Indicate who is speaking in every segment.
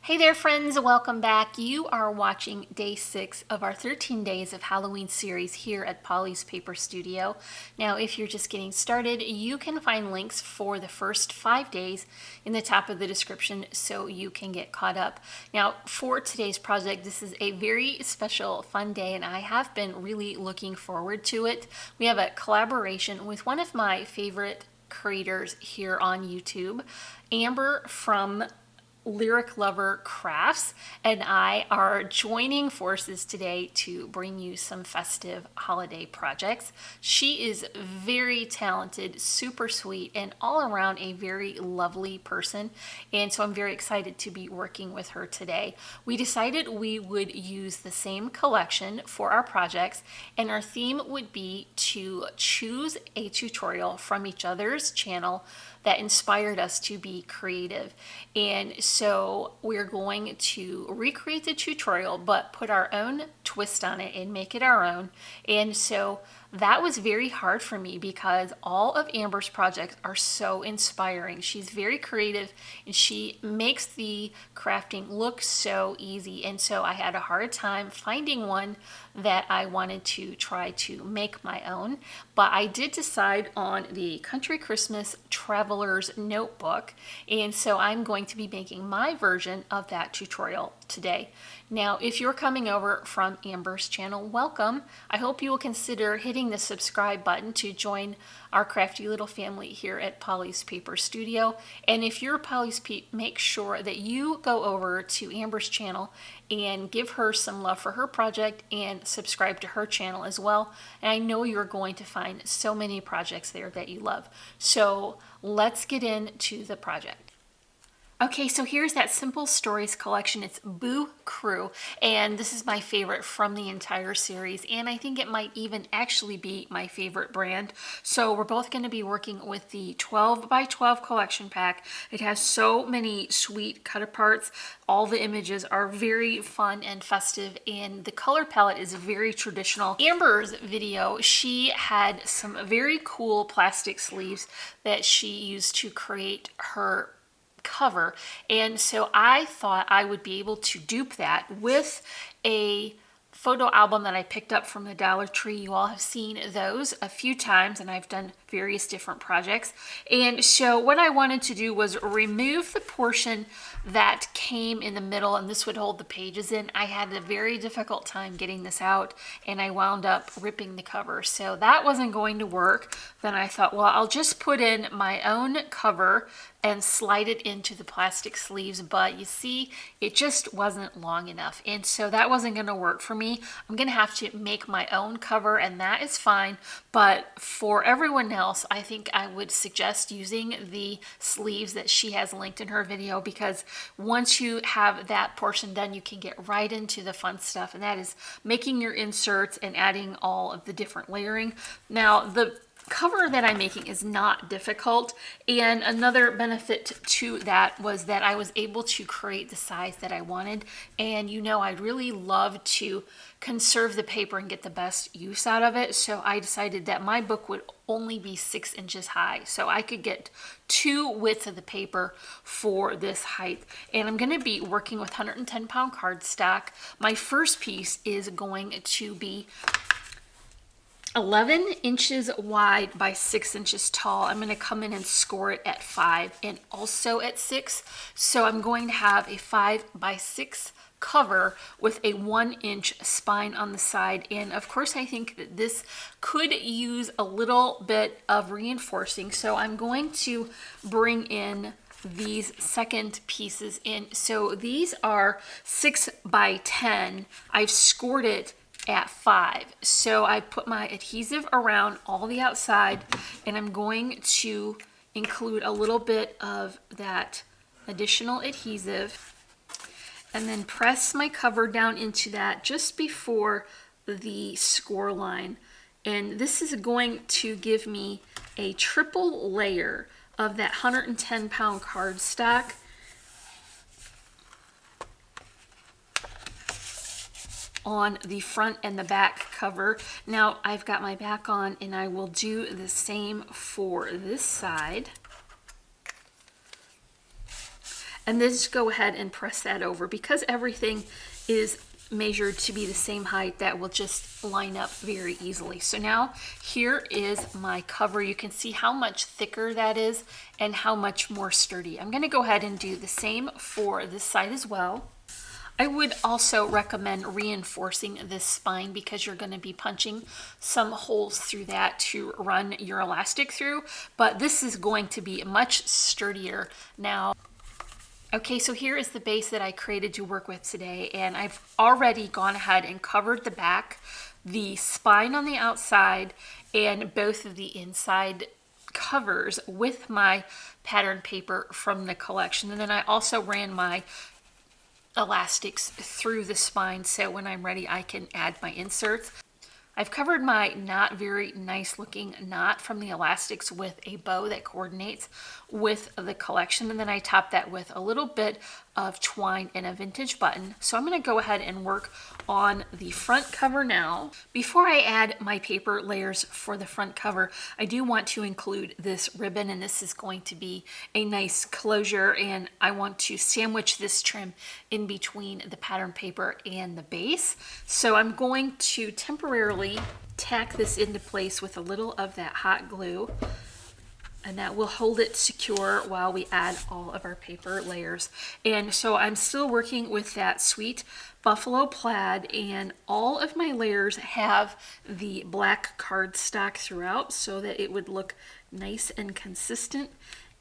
Speaker 1: Hey there friends, welcome back. You are watching day 6 of our 13 days of Halloween series here at Polly's Paper Studio. Now if you're just getting started, you can find links for the first 5 days in the top of the description so you can get caught up. Now for today's project, this is a very special fun day and I have been really looking forward to it. We have a collaboration with one of my favorite creators here on YouTube, Amber from Lyric Lover Crafts, and I are joining forces today to bring you some festive holiday projects. She is very talented, super sweet, and all around a very lovely person, and so I'm very excited to be working with her today. We decided we would use the same collection for our projects, and our theme would be to choose a tutorial from each other's channel that inspired us to be creative. And so we're going to recreate the tutorial but put our own twist on it and make it our own. And so that was very hard for me because all of Amber's projects are so inspiring. She's very creative and she makes the crafting look so easy. And so I had a hard time finding one that I wanted to try to make my own. But I did decide on the Country Christmas Traveler's Notebook. And so I'm going to be making my version of that tutorial today. Now, if you're coming over from Amber's channel, welcome. I hope you will consider hitting the subscribe button to join our crafty little family here at Polly's Paper Studio. And if you're a Polly's Peep, make sure that you go over to Amber's channel and give her some love for her project and subscribe to her channel as well. And I know you're going to find so many projects there that you love. So let's get into the project. Okay, so here's that Simple Stories collection. It's Boo Crew, and this is my favorite from the entire series, and I think it might even actually be my favorite brand. So we're both going to be working with the 12 by 12 collection pack. It has so many sweet cut-aparts. All the images are very fun and festive, and the color palette is very traditional. Amber's video, she had some very cool plastic sleeves that she used to create her cover, and so I thought I would be able to dupe that with a photo album that I picked up from the Dollar Tree. You all have seen those a few times, and I've done various different projects. And so what I wanted to do was remove the portion that came in the middle, and this would hold the pages in. I had a very difficult time getting this out, and I wound up ripping the cover. So that wasn't going to work. Then I thought, well, I'll just put in my own cover and slide it into the plastic sleeves, but you see, it just wasn't long enough. And so that wasn't gonna work for me. I'm gonna have to make my own cover, and that is fine. But for everyone else, I think I would suggest using the sleeves that she has linked in her video, because once you have that portion done, you can get right into the fun stuff, and that is making your inserts and adding all of the different layering. Now, the cover that I'm making is not difficult, and another benefit to that was that I was able to create the size that I wanted. And you know, I'd really love to conserve the paper and get the best use out of it, so I decided that my book would only be 6 inches high, so I could get 2 widths of the paper for this height. And I'm going to be working with 110-pound cardstock. My first piece is going to be 11 inches wide by 6 inches tall. I'm going to come in and score it at 5 and also at 6. So I'm going to have a 5 by 6 cover with a 1-inch spine on the side. And of course, I think that this could use a little bit of reinforcing. So I'm going to bring in these second pieces in. So these are 6 by 10. I've scored it at 5. So I put my adhesive around all the outside, and I'm going to include a little bit of that additional adhesive and then press my cover down into that just before the score line. And this is going to give me a triple layer of that 110-pound cardstock. on the front and the back cover. Now I've got my back on, and I will do the same for this side. And then just go ahead and press that over. Because everything is measured to be the same height, that will just line up very easily. So now here is my cover. You can see how much thicker that is and how much more sturdy. I'm going to go ahead and do the same for this side as well. I would also recommend reinforcing this spine because you're going to be punching some holes through that to run your elastic through, but this is going to be much sturdier now. Okay, so here is the base that I created to work with today, and I've already gone ahead and covered the back, the spine on the outside, and both of the inside covers with my pattern paper from the collection. And then I also ran my elastics through the spine, so when I'm ready I can add my inserts. I've covered my not very nice looking knot from the elastics with a bow that coordinates with the collection, and then I top that with a little bit of twine and a vintage button. So I'm going to go ahead and work on the front cover now. Before I add my paper layers for the front cover, I do want to include this ribbon, and this is going to be a nice closure, and I want to sandwich this trim in between the pattern paper and the base. So I'm going to temporarily tack this into place with a little of that hot glue, and that will hold it secure while we add all of our paper layers. And so I'm still working with that sweet buffalo plaid, and all of my layers have the black cardstock throughout so that it would look nice and consistent.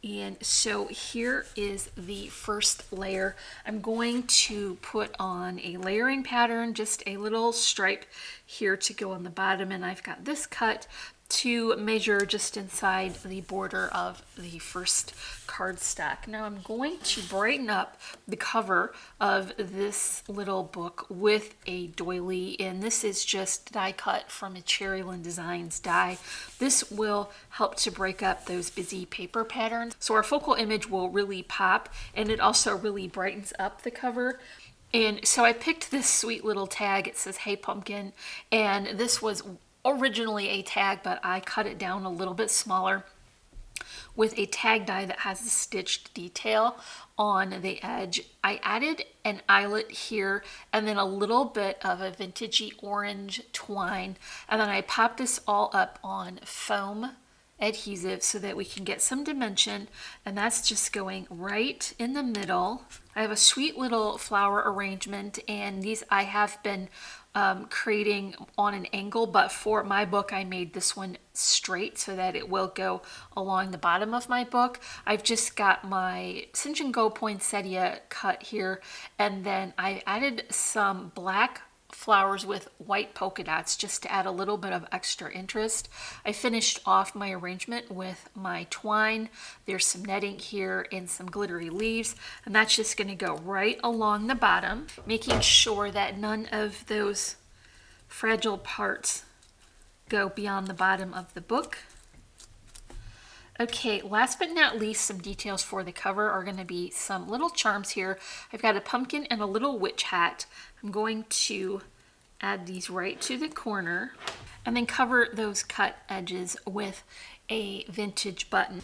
Speaker 1: And so here is the first layer. I'm going to put on a layering pattern, just a little stripe here to go on the bottom, and I've got this cut to measure just inside the border of the first cardstock. Now I'm going to brighten up the cover of this little book with a doily, and this is just die cut from a Cherryland Designs die. This will help to break up those busy paper patterns, so our focal image will really pop, and it also really brightens up the cover. And so I picked this sweet little tag. It says "Hey Pumpkin," and this was originally a tag, but I cut it down a little bit smaller with a tag die that has a stitched detail on the edge. I added an eyelet here and then a little bit of a vintagey orange twine, and then I popped this all up on foam adhesive so that we can get some dimension, and that's just going right in the middle. I have a sweet little flower arrangement, and these I have been creating on an angle, but for my book I made this one straight so that it will go along the bottom of my book. I've just got my Cinch and Go poinsettia cut here, and then I added some black flowers with white polka dots just to add a little bit of extra interest. I finished off my arrangement with my twine. There's some netting here and some glittery leaves, and that's just going to go right along the bottom, making sure that none of those fragile parts go beyond the bottom of the book. Okay, last but not least, some details for the cover are going to be some little charms here. I've got a pumpkin and a little witch hat. I'm going to add these right to the corner and then cover those cut edges with a vintage button.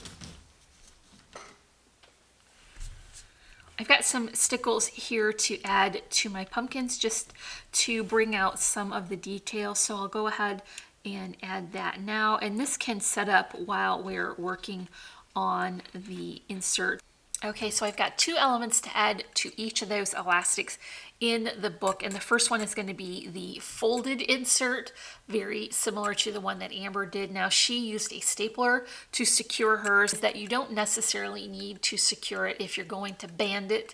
Speaker 1: I've got some stickles here to add to my pumpkins just to bring out some of the detail, so I'll go ahead and add that now, and this can set up while we're working on the insert. Okay, so I've got two elements to add to each of those elastics in the book, and the first one is going to be the folded insert, very similar to the one that Amber did. Now she used a stapler to secure hers that you don't necessarily need to secure it if you're going to band it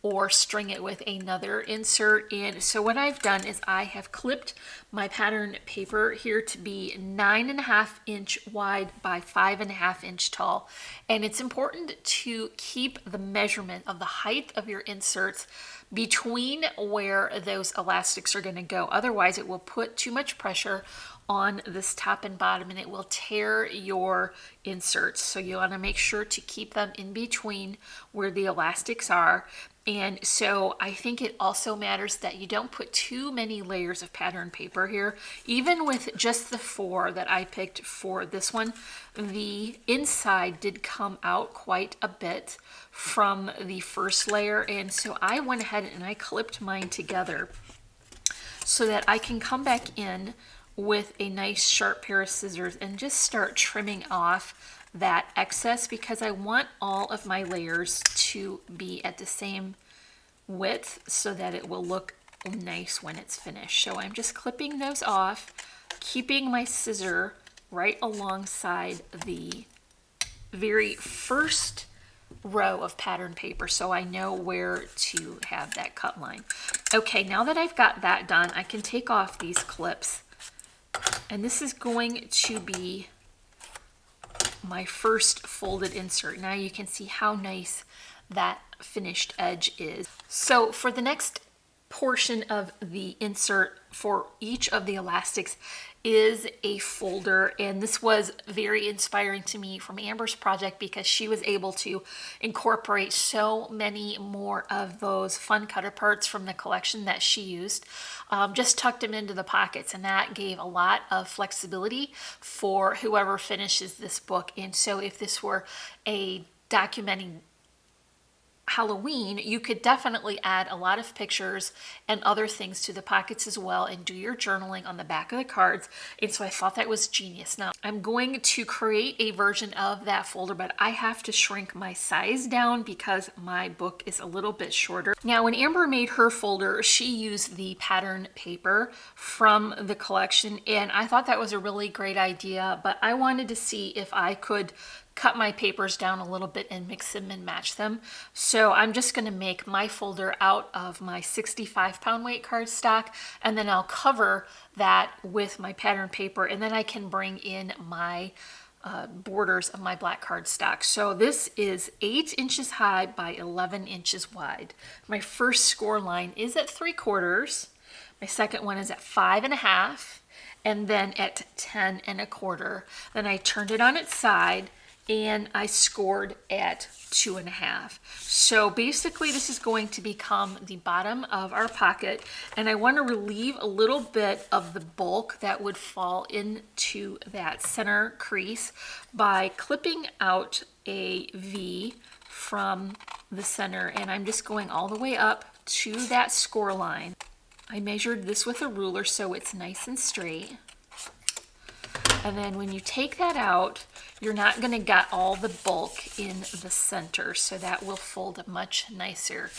Speaker 1: or string it with another insert. And so what I've done is I have clipped my pattern paper here to be 9.5 inch wide by 5.5 inch tall. And it's important to keep the measurement of the height of your inserts between where those elastics are going to go. Otherwise, it will put too much pressure on this top and bottom and it will tear your inserts. So you want to make sure to keep them in between where the elastics are. And so I think it also matters that you don't put too many layers of pattern paper here. Even with just the 4 that I picked for this one, the inside did come out quite a bit from the first layer. And so I went ahead and I clipped mine together so that I can come back in with a nice sharp pair of scissors and just start trimming off that excess, because I want all of my layers to be at the same width so that it will look nice when it's finished. So I'm just clipping those off, keeping my scissor right alongside the very first row of pattern paper so I know where to have that cut line. Okay, now that I've got that done, I can take off these clips, and this is going to be my first folded insert. Now you can see how nice that finished edge is. So for the next portion of the insert for each of the elastics is a folder, and this was very inspiring to me from Amber's project because she was able to incorporate so many more of those fun cutter parts from the collection that she used, just tucked them into the pockets, and that gave a lot of flexibility for whoever finishes this book. And so if this were a documenting Halloween, you could definitely add a lot of pictures and other things to the pockets as well and do your journaling on the back of the cards. And so I thought that was genius. Now I'm going to create a version of that folder, but I have to shrink my size down because my book is a little bit shorter. Now when Amber made her folder, she used the pattern paper from the collection, and I thought that was a really great idea, but I wanted to see if I could cut my papers down a little bit and mix them and match them. So I'm just going to make my folder out of my 65-pound weight cardstock, and then I'll cover that with my pattern paper, and then I can bring in my borders of my black cardstock. So this is 8 inches high by 11 inches wide. My first score line is at 3/4. My second one is at 5.5, and then at 10 1/4. Then I turned it on its side and I scored at 2.5. So basically this is going to become the bottom of our pocket, and I want to relieve a little bit of the bulk that would fall into that center crease by clipping out a V from the center, and I'm just going all the way up to that score line. I measured this with a ruler so it's nice and straight. And then when you take that out, you're not going to get all the bulk in the center, so that will fold much nicer.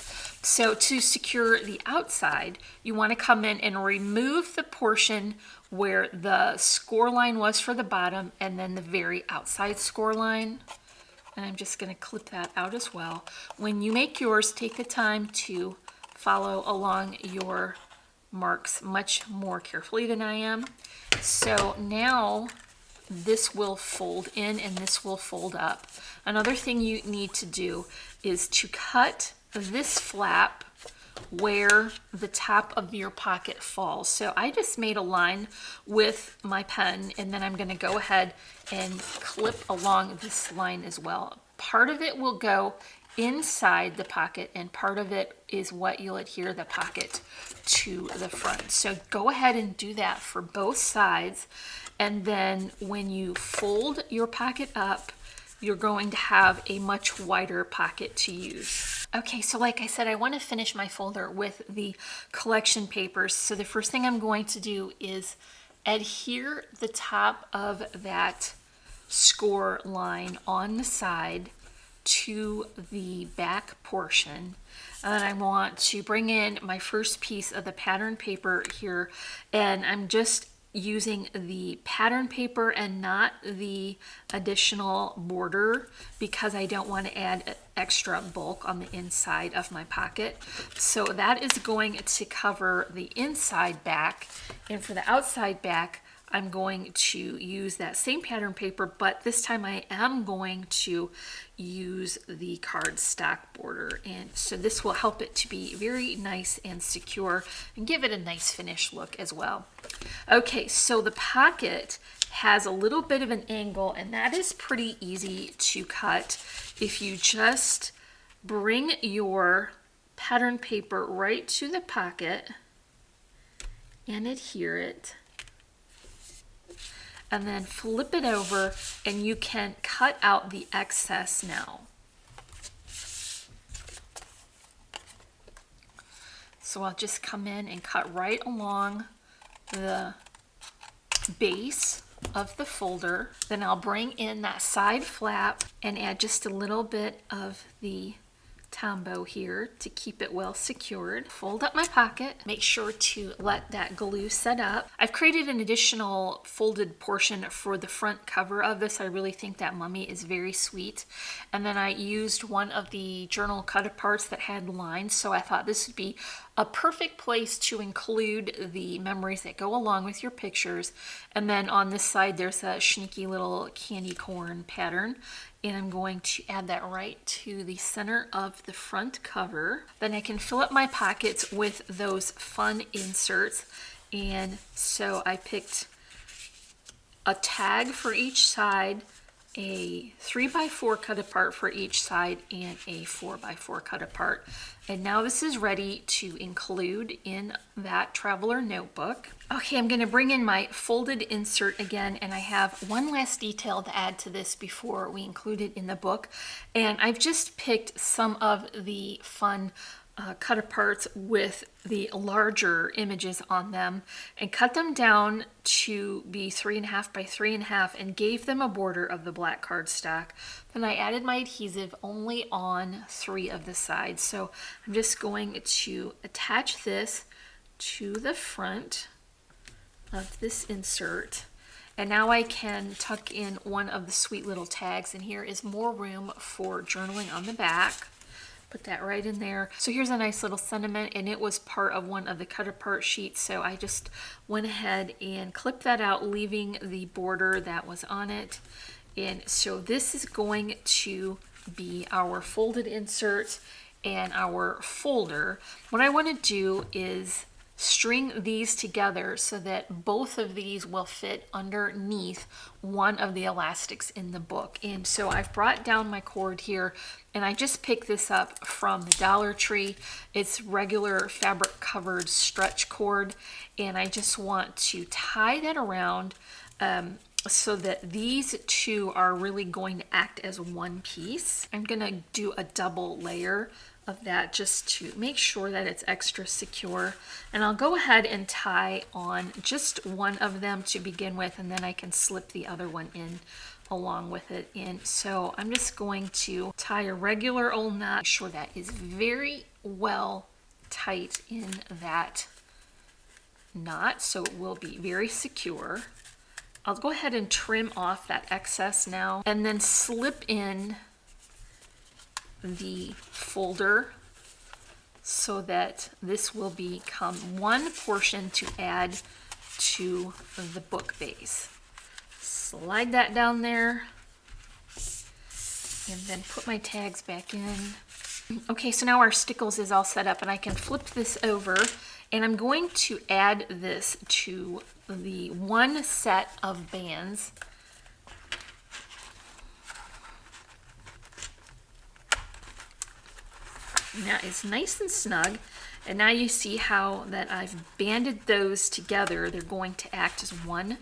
Speaker 1: So to secure the outside, you want to come in and remove the portion where the score line was for the bottom and then the very outside score line. And I'm just going to clip that out as well. When you make yours, take the time to follow along your marks much more carefully than I am. So now this will fold in and this will fold up. Another thing you need to do is to cut this flap where the top of your pocket falls. So I just made a line with my pen, and then I'm going to go ahead and clip along this line as well. Part of it will go inside the pocket and part of it is what you'll adhere the pocket to the front. So go ahead and do that for both sides, and then when you fold your pocket up, you're going to have a much wider pocket to use. Okay, so like I said, I want to finish my folder with the collection papers. So the first thing I'm going to do is adhere the top of that score line on the side to the back portion. And I want to bring in my first piece of the pattern paper here, and I'm just using the pattern paper and not the additional border because I don't want to add extra bulk on the inside of my pocket. So that is going to cover the inside back, and for the outside back I'm going to use that same pattern paper, but this time I am going to use the cardstock border. And so this will help it to be very nice and secure and give it a nice finished look as well. Okay, so the pocket has a little bit of an angle, and that is pretty easy to cut if you just bring your pattern paper right to the pocket and adhere it, and then flip it over, and you can cut out the excess now. So I'll just come in and cut right along the base of the folder. Then I'll bring in that side flap and add just a little bit of the Tombow here to keep it well secured. Fold up my pocket, make sure to let that glue set up. I've created an additional folded portion for the front cover of this. I really think that mummy is very sweet. And then I used one of the journal cut-aparts that had lines, so I thought this would be a perfect place to include the memories that go along with your pictures. And then on this side there's a sneaky little candy corn pattern, and I'm going to add that right to the center of the front cover. Then I can fill up my pockets with those fun inserts, and so I picked a tag for each side, a 3x4 cut apart for each side, and a 4x4 cut apart. And now this is ready to include in that traveler notebook. Okay, I'm going to bring in my folded insert again, and I have one last detail to add to this before we include it in the book. And I've just picked some of the fun cut aparts with the larger images on them and cut them down to be 3.5 by 3.5 and gave them a border of the black cardstock. Then I added my adhesive only on 3 of the sides. So I'm just going to attach this to the front of this insert. And now I can tuck in one of the sweet little tags, and here is more room for journaling on the back. Put that right in there. So here's a nice little sentiment, and it was part of one of the cut apart sheets, so I just went ahead and clipped that out, leaving the border that was on it. And so this is going to be our folded insert and our folder. What I want to do is string these together so that both of these will fit underneath one of the elastics in the book. And so I've brought down my cord here, and I just picked this up from the Dollar Tree. It's regular fabric covered stretch cord, and I just want to tie that around so that these two are really going to act as one piece. I'm gonna do a double layer of that just to make sure that it's extra secure, and I'll go ahead and tie on just one of them to begin with, and then I can slip the other one in along with it. And so I'm just going to tie a regular old knot, make sure that is very well tight in that knot so it will be very secure. I'll go ahead and trim off that excess now, and then slip in the folder so that this will become one portion to add to the book base. Slide that down there and then put my tags back in. Okay, so now our stickles is all set up, and I can flip this over, and I'm going to add this to the one set of bands. Now it's nice and snug, and now you see how that I've banded those together. They're going to act as one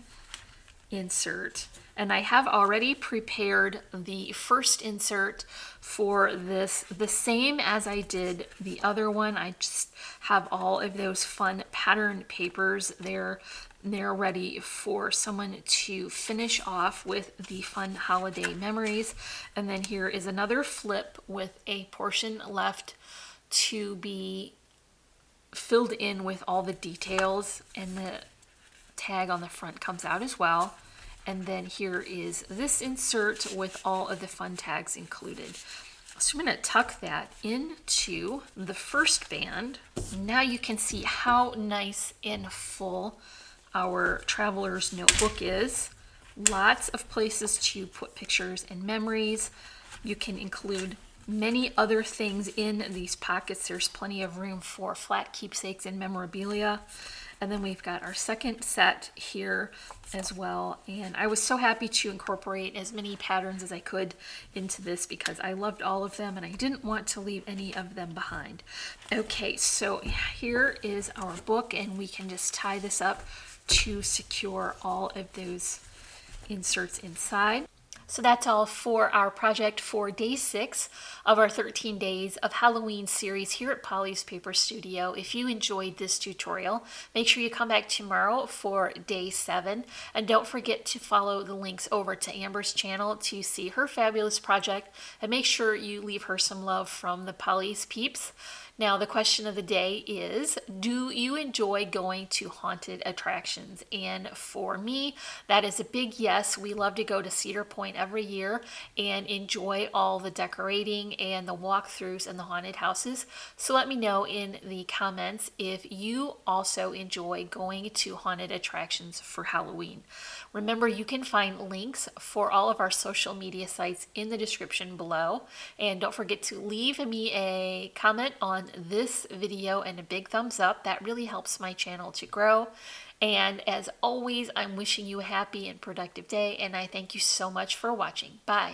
Speaker 1: insert, and I have already prepared the first insert for this the same as I did the other one. I just have all of those fun pattern papers there. They're ready for someone to finish off with the fun holiday memories. And then here is another flip with a portion left to be filled in with all the details, and the tag on the front comes out as well. And then here is this insert with all of the fun tags included. So I'm going to tuck that into the first band. Now you can see how nice and full our traveler's notebook is. Lots of places to put pictures and memories. You can include many other things in these pockets. There's plenty of room for flat keepsakes and memorabilia. And then we've got our second set here as well. And I was so happy to incorporate as many patterns as I could into this because I loved all of them and I didn't want to leave any of them behind. Okay, so here is our book, and we can just tie this up to secure all of those inserts inside. So that's all for our project for day 6 of our 13 days of Halloween series here at Polly's Paper Studio. If you enjoyed this tutorial, make sure you come back tomorrow for day 7. And don't forget to follow the links over to Amber's channel to see her fabulous project. And make sure you leave her some love from the Polly's peeps. Now, the question of the day is, do you enjoy going to haunted attractions? And for me, that is a big yes. We love to go to Cedar Point every year and enjoy all the decorating and the walkthroughs and the haunted houses. So let me know in the comments if you also enjoy going to haunted attractions for Halloween. Remember, you can find links for all of our social media sites in the description below. And don't forget to leave me a comment on this video and a big thumbs up. That really helps my channel to grow. And as always, I'm wishing you a happy and productive day, and I thank you so much for watching. Bye.